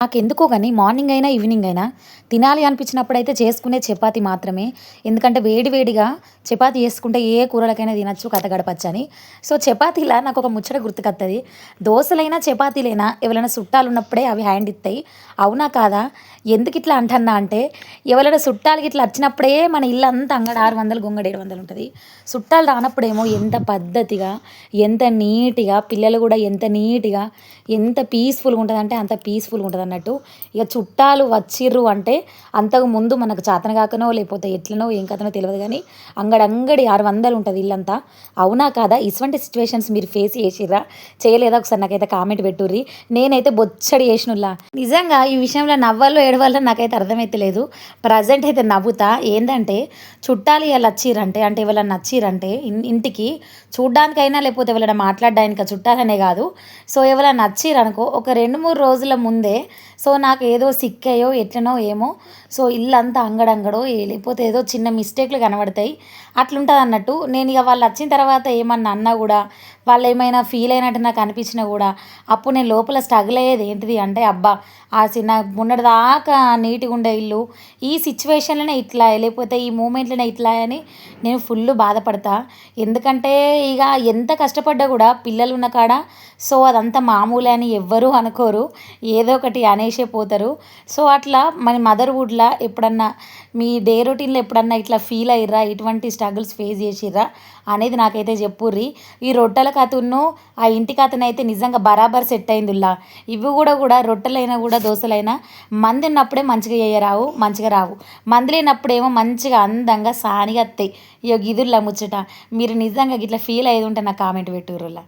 నాకెందుకో గాని మార్నింగ్ అయినా, ఈవినింగ్ అయినా తినాలి అనిపించినప్పుడైతే చేసుకునేది చపాతీ మాత్రమే. ఎందుకంటే వేడి వేడిగా చపాతీ చేసుకుంటే ఏ కూరలకైనా తినొచ్చు, కథ గడపచ్చని. సో, చపాతీలా నాకొక ముచ్చట గుర్తుకత్తది. దోసలైనా, చపాతీలైనా ఎవరైనా చుట్టాలున్నప్పుడే అవి హ్యాండ్ ఇత్తయి. అవునా కాదా? ఎందుకిట్లా అంటన్నా అంటే, ఎవరైనా చుట్టాలు గిట్లా అచ్చినప్పుడే మన ఇల్లంతా అంగడి 600, గుంగడి 700 ఉంటది. చుట్టాలు రానప్పుడేమో ఎంత పద్ధతిగా, ఎంత నీట్‌గా, పిల్లలు గూడా ఎంత నీట్‌గా, ఎంత పీస్‌ఫుల్‌గా ఉంటదంటే అంత పీస్‌ఫుల్‌గా ఉంటదన్నట్టు. ఇక చుట్టాలు వచ్చిర్రు అంటే అంతకు ముందు మనకు చాతనగాకనో, లేకపోతే ఎట్లనో ఏం కథనో తెలవదు గానీ, అంగడి 600 ఉంటది ఇల్లంతా. అవునా కాదా? ఇటువంటి సిట్యుయేషన్స్ మీరు ఫేస్ చేసిర్రా? చేయలేదా? ఒకసారి నాకైతే కామెంట్ పెట్టుర్రి. నేనైతే బొచ్చడు చేసినుల్లా. నిజంగా ఈ విషయంలో నవ్వాలో, ఏడవాలో నాకైతే అర్థమైతలేదు. ప్రెజెంట్ అయితే నవ్వుతా. ఏందంటే చుట్టాలు ఇయాల వచ్చిర్రంటే అంటే ఎవరైనా నచ్చిర్రంటే ఇంటికి చూడ్డానికైనా లేకపోతే ఎవరైనా మాట్లాడడానికా చుట్టాలనే కాదు. సో, ఎవరైనా నచ్చిర్రనుకో ఒక 2, 3 రోజుల ముందే సో, నాకేదో సిక్కయ్యో ఎట్లనో ఏమో సో, ఇల్లంతా అంగడంగడో లేకపోతే ఏదో చిన్న మిస్టేక్‌లు కనబడతాయి. అట్లుంటదన్నట్టు. నేనిగ వాళ్ళొచ్చిన తర్వాత ఏమన్నా అన్నా గూడా, వాళ్ళేమైనా ఫీల్ అయినట్టు నాకు అనిపించినా గూడా, అప్పుడు నేను లోపల స్ట్రగుల్ అయ్యేది ఏంటిది అంటే, అబ్బా! మొన్నటిదాకా నీట్‌గుండే ఇల్లు, ఈ సిచ్యువేషన్‌లోనే ఇట్లా లేకపోతే ఈ మూమెంట్‌లోనే ఇట్లా అని నేను ఫుల్లు బాధపడతా. ఎందుకంటే ఇగ ఎంత కష్టపడ్డా గూడా పిల్లలున్న కాడ సో, అదంతా మామూలే అని ఎవ్వరూ అనుకోరు. ఏదో ఒకటి అనేసే పోతారు. సో, అట్లా మన మదర్‌హుడ్‌లా ఎప్పుడన్నా మీ డే రొటీన్‌లో ఎప్పుడన్నా ఇట్లా ఫీల్ అయ్యిర్రా? ఇటువంటి స్ట్రగుల్స్ ఫేస్ చేసిర్రా? అనేది నాకైతే చెప్పుర్రి. ఈ రొట్టెల కథను, ఆ ఇంటి కథనైతే నిజంగా బరాబర్ సెట్ అయిందిల్లా. ఇవి గూడా రొట్టెలైనా గూడా, దోసలైనా మందున్నప్పుడే మంచిగా చేయరావు, మంచిగా రావు. మందు లేనప్పుడేమో మంచిగా అందంగా సానిగా అత్తయి. ఇగో గిదుల్లా ముచ్చట. మీరు నిజంగా గిట్లా ఫీల్ అయ్యేదుంటే నాకు కామెంట్ పెట్టుర్రులా.